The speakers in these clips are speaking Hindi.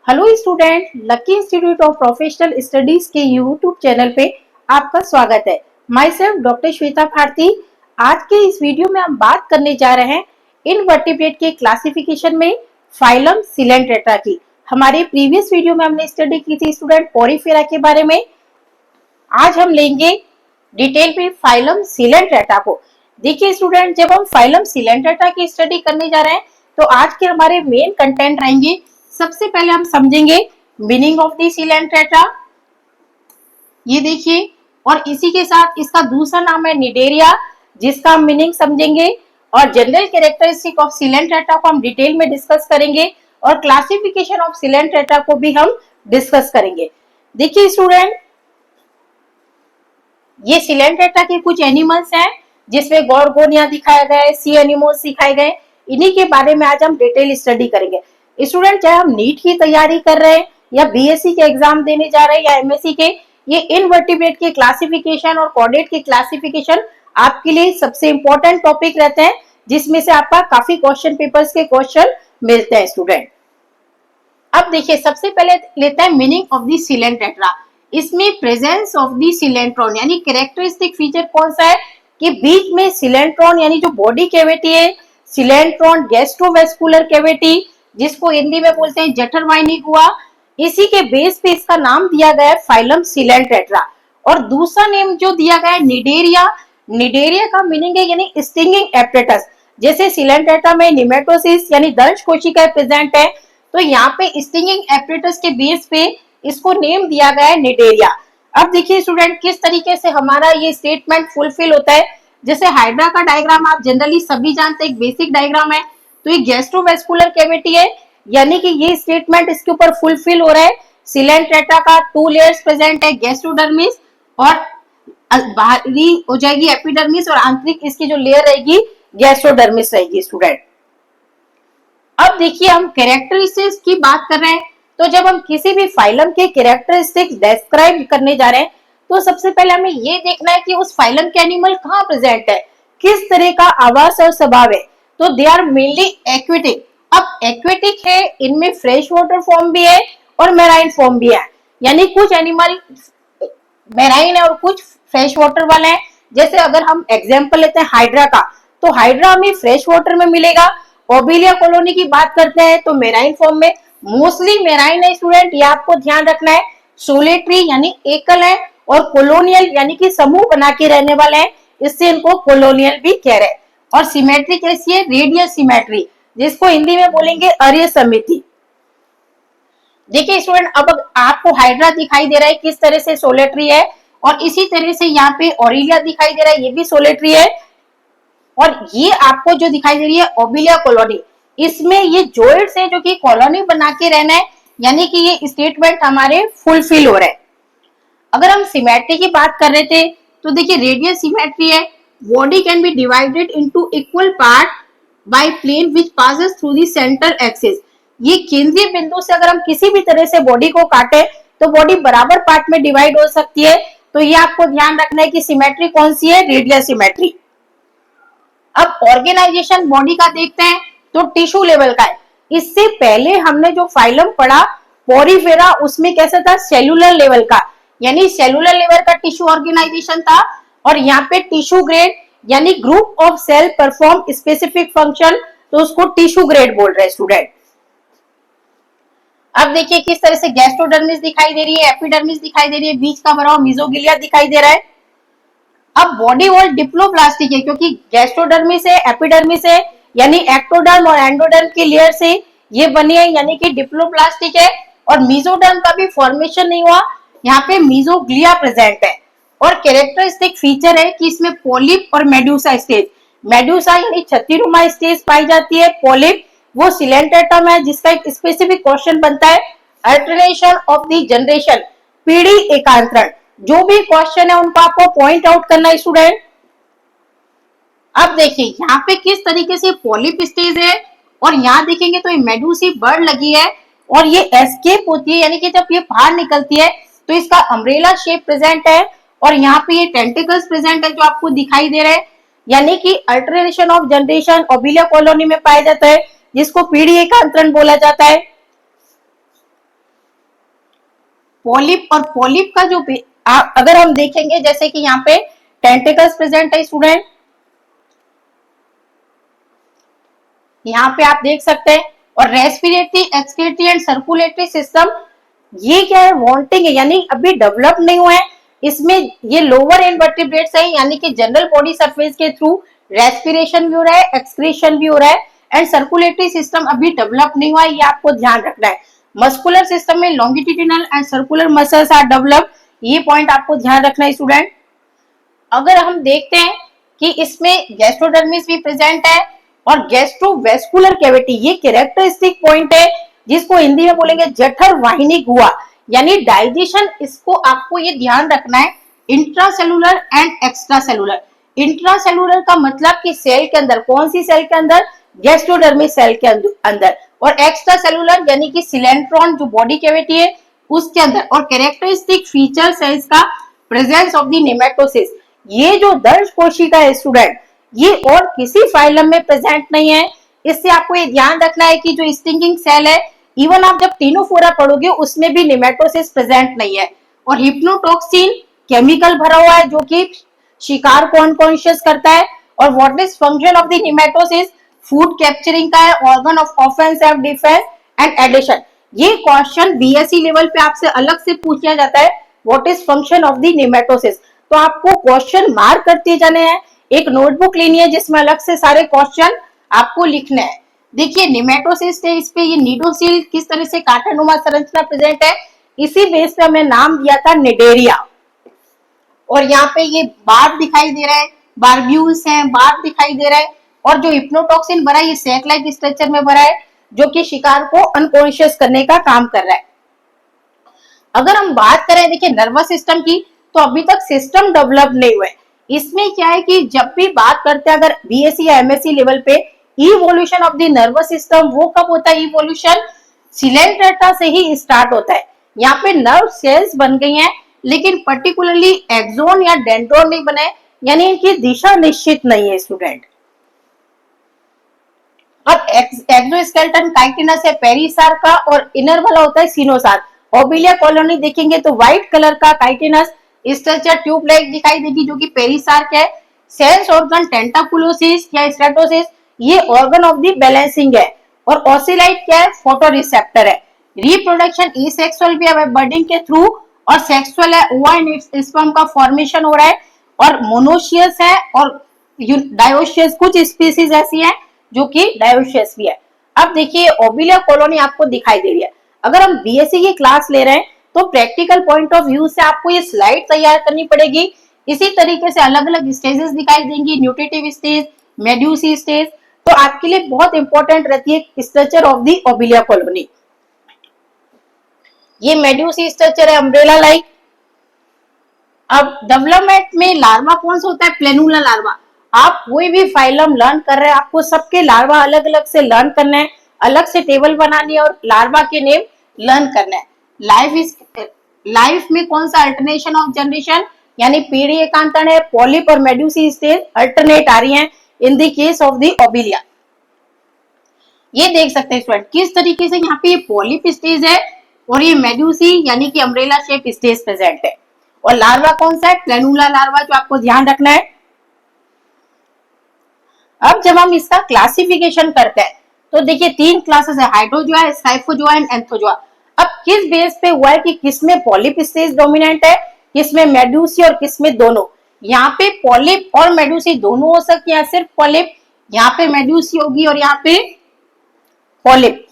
Hello student, Lucky Institute of Professional Studies के यूट्यूब चैनल पे आपका स्वागत है। Myself doctor Shweta Bharti. आज के इस वीडियो में हम बात करने जा रहे हैं इनवर्टिब्रेट के क्लासिफिकेशन में फाइलम सिलेंट्रेटा की। हमारे प्रीवियस वीडियो में हमने स्टडी की थी स्टूडेंट पोरीफेरा के बारे में। आज हम लेंगे डिटेल में फाइलम सिलेंट्रेटा को। देखिए स्टूडेंट, जब हम फाइलम सिलेंट्रेटा की स्टडी करने जा रहे हैं तो आज के हमारे मेन कंटेंट रहेंगे। सबसे पहले हम समझेंगे मीनिंग ऑफ द सिलेंट्रेटा, ये देखिए, और इसी के साथ इसका दूसरा नाम है निडेरिया, जिसका हम मीनिंग समझेंगे, और जनरल कैरेक्टरिस्टिक ऑफ सिलेंट्रेटा को हम डिटेल में डिस्कस करेंगे, और क्लासिफिकेशन ऑफ सिलेंट्रेटा को भी हम डिस्कस करेंगे। देखिए स्टूडेंट, ये सिलेंट्रेटा के कुछ एनिमल्स हैं जिसमें गॉर्गोनिया दिखाया गया है, सी एनिमल्स दिखाए गए, इन्हीं के बारे में आज हम डिटेल स्टडी करेंगे। स्टूडेंट, चाहे हम नीट की तैयारी कर रहे हैं या बीएससी के एग्जाम देने जा रहे हैं या एमएससी के, ये इनवर्टिब्रेट के क्लासिफिकेशन और कॉर्डेट के क्लासिफिकेशन आपके लिए सबसे इंपॉर्टेंट टॉपिक रहते हैं, जिसमें से आपका काफी क्वेश्चन पेपर्स के क्वेश्चन मिलते हैं स्टूडेंट। अब देखिए, सबसे पहले लेते हैं मीनिंग ऑफ द सिलेंट्रेटा। इसमें प्रेजेंस ऑफ द सिलेंट्रॉन यानी कैरेक्टरिस्टिक फीचर कौन सा है कि बीच में सिलेंट्रॉन यानी जो बॉडी कैविटी है, सिलेंट्रॉन गैस्ट्रोवेस्कुलर कैविटी, जिसको हिंदी में बोलते हैं जठरवाहिनी गुहा, इसी के बेस पे इसका नाम दिया गया है फाइलम सिलेंट्रेटा। और दूसरा नेम जो दिया गया है निडेरिया। निडेरिया का मीनिंग है यानी स्टिंगिंग एपरेटस। जैसे सिलेंट्रेटा में निमेटोसिस यानी दंश कोशिकाएं प्रेजेंट है, तो यहाँ पे स्टिंगिंग एपरेटस के बेस पे इसको नेम दिया गया है निडेरिया। अब देखिए स्टूडेंट, किस तरीके से हमारा ये स्टेटमेंट फुलफिल होता है। जैसे हाइड्रा का डायग्राम आप जनरली सभी जानते हैं, एक बेसिक डायग्राम है, तो ये गैस्ट्रोवेस्कुलर कैविटी है, यानी कि ये स्टेटमेंट इसके ऊपर फुलफिल हो रहा है। सिलेंट्रेटा का 2 लेयर्स प्रेजेंट है, गैस्ट्रोडर्मिस और बाहरी हो जाएगी एपिडर्मिस, और आंतरिक इसकी जो लेयर रहेगी गैस्ट्रोडर्मिस रहेगी स्टूडेंट। अब देखिए, हम कैरेक्टरिस्टिक्स की बात कर रहे हैं, तो जब हम किसी भी फाइलम के कैरेक्टरिस्टिक्स डिस्क्राइब करने जा रहे हैं तो सबसे पहले हमें ये देखना है कि उस फाइलम के एनिमल कहाँ प्रेजेंट है, किस तरह का आवास और स्वभाव है। तो दे आर मेनली एक्वेटिक। अब एक्वेटिक है, इनमें फ्रेश वाटर फॉर्म भी है और मेराइन फॉर्म भी है, यानी कुछ एनिमल मेराइन है और कुछ फ्रेश वाटर वाले हैं। जैसे अगर हम एग्जांपल लेते हैं हाइड्रा का, तो हाइड्रा हमें फ्रेश वाटर में मिलेगा। ओबिलिया कॉलोनी की बात करते हैं तो मेराइन फॉर्म में, मोस्टली मेराइन है स्टूडेंट, ये आपको ध्यान रखना है। सोलेटरी यानी एकल है, और कोलोनियल यानी कि समूह बना के रहने वाले हैं, इससे इनको कोलोनियल भी कह रहे हैं। और सिमेट्री कैसी है, रेडियल सिमेट्री, जिसको हिंदी में बोलेंगे अर्य समिति। देखिए स्टूडेंट, अब आपको हाइड्रा दिखाई दे रहा है किस तरह से सोलेटरी है, और इसी तरह से यहाँ पे ओरिलिया दिखाई दे रहा है, ये भी सोलेटरी है। और ये आपको जो दिखाई दे रही है ओबिलिया कॉलोनी, इसमें ये जोइड्स है जो कि कॉलोनी बना के रहना है, यानी कि ये स्टेटमेंट हमारे फुलफिल हो रहे हैं। अगर हम सिमेट्री की बात कर रहे थे तो देखिए रेडियल सिमेट्री है, body can be divided into equal part by plane which passes through the central axis. ये केंद्रीय बिंदु से अगर हम किसी भी तरह से बॉडी को काटे तो बॉडी बराबर पार्ट में डिवाइड हो सकती है, तो ये आपको ध्यान रखना है कि सिमेट्री कौन सी है, रेडियल सिमेट्री। अब ऑर्गेनाइजेशन बॉडी का देखते हैं तो टिश्यू लेवल का है। इससे पहले हमने जो फाइलम पढ़ा पोरीफेरा, उसमें कैसा था, सेलुलर लेवल का, यानी सेलुलर लेवल का टिश्यू ऑर्गेनाइजेशन था। और यहाँ पे टिश्यू ग्रेड यानी group of cell perform specific function, तो उसको टिश्यू ग्रेड बोल रहे हैं स्टूडेंट। अब देखिए किस तरह से गैस्ट्रोडर्मिस दिखाई दे रही है, एपिडर्मिस दिखाई दे रही है, बीच का बना हुआ मेसोगिलिया दिखाई दे रहा है। अब बॉडी वॉल डिप्लोप्लास्टिक है, क्योंकि गैस्ट्रोडर्मिस है, एपिडर्मिस है, यानी एक्टोडर्म और एंडोडर्म की लेयर से ये बनी है, यानी कि डिप्लोप्लास्टिक है। और मेसोडर्म का भी फॉर्मेशन नहीं हुआ, यहाँ पे मेसोग्लिया प्रेजेंट है। और कैरेक्टरिस्टिक फीचर है कि इसमें पॉलिप और मेडुसा स्टेज, मेडुसा यानी छत्तीनुमा स्टेज पाई जाती है, पॉलिप वो सिलेंट्रेटा में है, जिसका एक स्पेसिफिक क्वेश्चन बनता है, अल्टरनेशन ऑफ द जनरेशन, पीढ़ी एकांतरण। जो भी क्वेश्चन है उनको आपको पॉइंट आउट करना है स्टूडेंट। अब देखिए यहाँ पे किस तरीके से पॉलिप स्टेज है, और यहाँ देखेंगे तो ये मेडुसी बर्ड लगी है, और ये एस्केप होती है, यानी कि जब ये बाहर निकलती है तो इसका अम्ब्रेला शेप प्रेजेंट है, और यहाँ पे ये टेंटिकल्स प्रेजेंट है जो आपको दिखाई दे रहे हैं, यानी कि alternation of generation Obelia colony में पाया जाता है, जिसको पीढ़ी एकांतरण बोला जाता है। पॉलिप, और पॉलिप का जो अगर हम देखेंगे जैसे कि यहाँ पे टेंटिकल्स प्रेजेंट है स्टूडेंट, यहाँ पे आप देख सकते हैं, और respiratory, excretory and circulatory system ये क्या है, वांटिंग है, यानी अभी डेवलप नहीं हुआ है। इसमें ये लोअर इनवर्टिब्रेट्स है, यानी कि जनरल बॉडी सरफेस के थ्रू रेस्पिरेशन भी हो रहा है, एक्सक्रीशन भी हो रहा है, एंड सर्कुलेटरी सिस्टम अभी डेवलप नहीं हुआ है, ये आपको ध्यान रखना है। मस्कुलर सिस्टम में longitudinal and circular muscles are develop, ये पॉइंट आपको ध्यान रखना है स्टूडेंट। अगर हम देखते हैं कि इसमें गैस्ट्रोडर्मिस भी प्रेजेंट है और गैस्ट्रोवेस्कुलर कैविटी, ये कैरेक्टरिस्टिक पॉइंट है जिसको हिंदी में बोलेंगे जठर वाहिनी गुहा, यानी डाइजेशन, इसको आपको ये ध्यान रखना है। Intracellular and extra cellular, intracellular का मतलब कि सेल के अंदर, कौन सी सेल के अंदर, गैस्ट्रोडर्मिस सेल के अंदर, और एक्स्ट्रा सेलुलर यानी कि सिलेंट्रॉन जो बॉडी कैविटी है उसके अंदर। और कैरेक्टरिस्टिक फीचर्स है इसका प्रेजेंस ऑफ द नेमेटोसिस, ये जो दंश कोशिका है स्टूडेंट, ये और किसी फाइलम में प्रेजेंट नहीं है। इससे आपको ये ध्यान रखना है कि जो स्टिंगिंग सेल है, इवन आप जब टीनोफोरा पढ़ोगे उसमें भी नेमेटोसिस प्रेजेंट नहीं है। और हिप्नोटॉक्सिन केमिकल भरा हुआ है जो कि शिकार को अनकॉन्शियस करता है। और what is function of the nematocysts, food capturing का है, organ of offense and defense and adhesion. ये क्वेश्चन बीएससी लेवल पे आपसे अलग से पूछा जाता है, what is function of the nematocysts. तो आपको क्वेश्चन मार्क करते जाने हैं, एक नोटबुक लेनी है जिसमें अलग से सारे क्वेश्चन आपको लिखने हैं। देखिए नेमेटोसिस स्टेज पे ये निडोसिल किस तरह से कांटानुमा संरचना प्रेजेंट है, इसी बेस पे हमें नाम दिया था निडेरिया। और यहाँ पे ये बार दिखाई दे रहा है, बारब्यूल्स हैं, बार दिखाई दे रहा है, और जो हिप्नोटॉक्सिन भरा है ये सैक लाइक स्ट्रक्चर में भरा है जो कि शिकार को अनकॉन्शियस करने का काम कर रहा है। अगर हम बात करें देखिए नर्वस सिस्टम की, तो अभी तक सिस्टम डेवलप नहीं हुए। इसमें क्या है कि जब भी बात करते हैं अगर बीएससी या एमएससी लेवल पे, evolution of the nervous system वो कब होता है, इवोल्यूशन सिलेंट्रेटा से ही स्टार्ट होता है। यहाँ पे नर्व सेल्स बन गई हैं, लेकिन पर्टिकुलरली एक्सोन या डेंड्रोन नहीं बने, यानी इनकी दिशा निश्चित नहीं है स्टूडेंट। अब एक्सोस्केलेटन काइटिनस है पेरिसार का, और इनर वाला होता है सिनोसार। ओबिलिया कॉलोनी देखेंगे तो व्हाइट कलर का काइटिनस स्ट्रक्चर ट्यूब लाइक दिखाई देगी जो कि पेरिसार का है। सेंस ऑर्गन टेंटाकुलोसिस या स्ट्रेटोसिस, ये ऑर्गन ऑफ द बैलेंसिंग है। और ओसिलाइट क्या है, फोटो रिसेप्टर है। रिप्रोडक्शन एसेक्सुअल भी है बर्डिंग के थ्रू, और सेक्सुअल है, ओवा स्पर्म का फॉर्मेशन हो रहा है। और मोनोशियस है और डायोशियस, कुछ स्पीसीज ऐसी है जो कि डायोशियस भी है। अब देखिए ओबिलिया कॉलोनी आपको दिखाई दे रही है। अगर हम बीएससी की क्लास ले रहे हैं तो प्रैक्टिकल पॉइंट ऑफ व्यू से आपको ये स्लाइड तैयार करनी पड़ेगी। इसी तरीके से अलग अलग स्टेजेस दिखाई देंगी, न्यूट्रिटिव स्टेज, मेड्यूसी स्टेज, तो आपके लिए बहुत इंपॉर्टेंट रहती है structure of the Obelia colony. ये मेड्यूसी स्ट्रक्चर है अम्ब्रेला लाइक। अब डेवलपमेंट में लार्वा कौन सा होता है, प्लेनुला लार्वा। आप कोई भी फाइलम लर्न कर रहे हैं, आपको सबके लार्वा अलग अलग से लर्न करना है, अलग से टेबल बनानी है और लार्वा के नेम लर्न करना है। लाइफ में कौन सा अल्टरनेशन ऑफ जनरेशन, यानी पीढ़ी एकांतरण है, पॉलिप और मेड्यूसी स्टेज अल्टरनेट आ रही हैं in the case of the Obelia. ये देख सकते हैं स्टूडेंट किस तरीके से यहाँ पे ये पॉलिप स्टेज है और ये मेड्यूसी यानी कि अम्ब्रेला शेप स्टेज प्रेजेंट है। और लार्वा कौन सा है, प्लेनुला लार्वा, जो आपको ध्यान रखना है। अब जब हम इसका क्लासिफिकेशन करते हैं तो देखिए 3 क्लासेस है, हाइड्रोजोआ, स्काइफोजोआ एंड एंथोजोआ। अब किस बेस पे हुआ है कि किसमें पॉलिप स्टेज डोमिनेंट है, किसमें मेड्यूसी और किसमें दोनों। यहाँ पे पॉलिप और मेड्यूसी दोनों हो सकती है, सिर्फ पॉलिप, यहाँ पे मेड्यूसी होगी और यहाँ पे पॉलिप।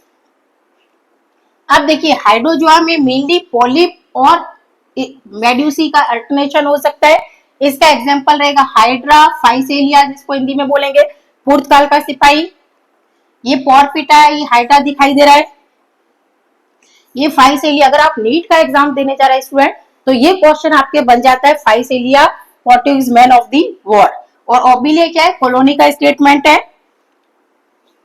अब देखिए हाइड्रोजोआ में मेनली पॉलिप और मेड्यूसी का अल्टरनेशन हो सकता है। इसका एग्जांपल रहेगा हाइड्रा, फाइसेलिया, जिसको हिंदी में बोलेंगे पुर्तगाल का सिपाही। ये पॉरपिटा है, ये हाइड्रा दिखाई दे रहा है, ये फाइसेलिया। अगर आप नीट का एग्जाम देने जा रहे हैं स्टूडेंट तो ये क्वेश्चन आपके बन जाता है, Physalia Portuguese man of the war. और ओबिलिया क्या है, कॉलोनी का स्टेटमेंट है।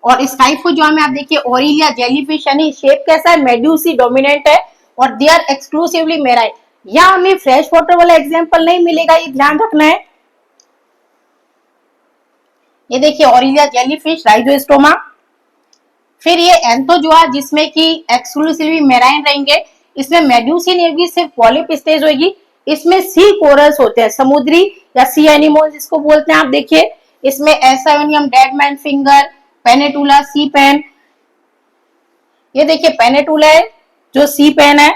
और स्काइफोजोआ में आप देखिए ओरिलिया जेलीफिश, यानी शेप कैसा है, मेड्यूसी डोमिनेंट है और दे आर एक्सक्लूसिवली मेराइन। यहाँ हमें फ्रेश वाटर वाला एग्जांपल नहीं मिलेगा, ये ध्यान रखना है। ये देखिए ओरिलिया जेलीफिश, राइजोस्टोमा। फिर ये एंथोजोआ जिसमें कि एक्सक्लूसिवली मेराइन रहेंगे, इसमें मेड्यूसिन एल्गी सिर्फ पॉलिप स्टेज होगी। इसमें सी कोरल्स होते हैं, समुद्री या सी एनिमल्स जिसको बोलते हैं। आप देखिए इसमें एसायोनियम डेडमैन फिंगर, पेनेटुला सी पेन, ये देखिए पेनेटुला है जो सी पेन है,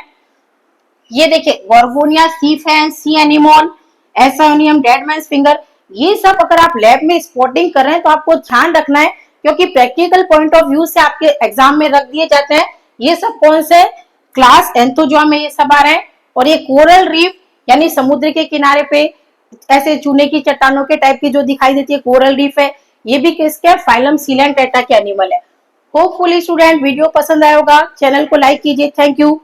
ये देखिए gorgonia sea fan, sea anemone, alcyonium dead man finger. ये सब अगर आप लैब में स्पॉटिंग कर रहे हैं तो आपको ध्यान रखना है, क्योंकि प्रैक्टिकल पॉइंट ऑफ व्यू से आपके एग्जाम में रख दिए जाते हैं। ये सब कौन से क्लास एंथोजोआ में ये सब आ रहे हैं। और ये कोरल रीफ यानी समुद्र के किनारे पे ऐसे चूने की चट्टानों के टाइप की जो दिखाई देती है कोरल रीफ है, ये भी किसके फाइलम सीलेंटेटा के एनिमल है। होपफुली स्टूडेंट वीडियो पसंद आया होगा, चैनल को लाइक कीजिए। Thank you.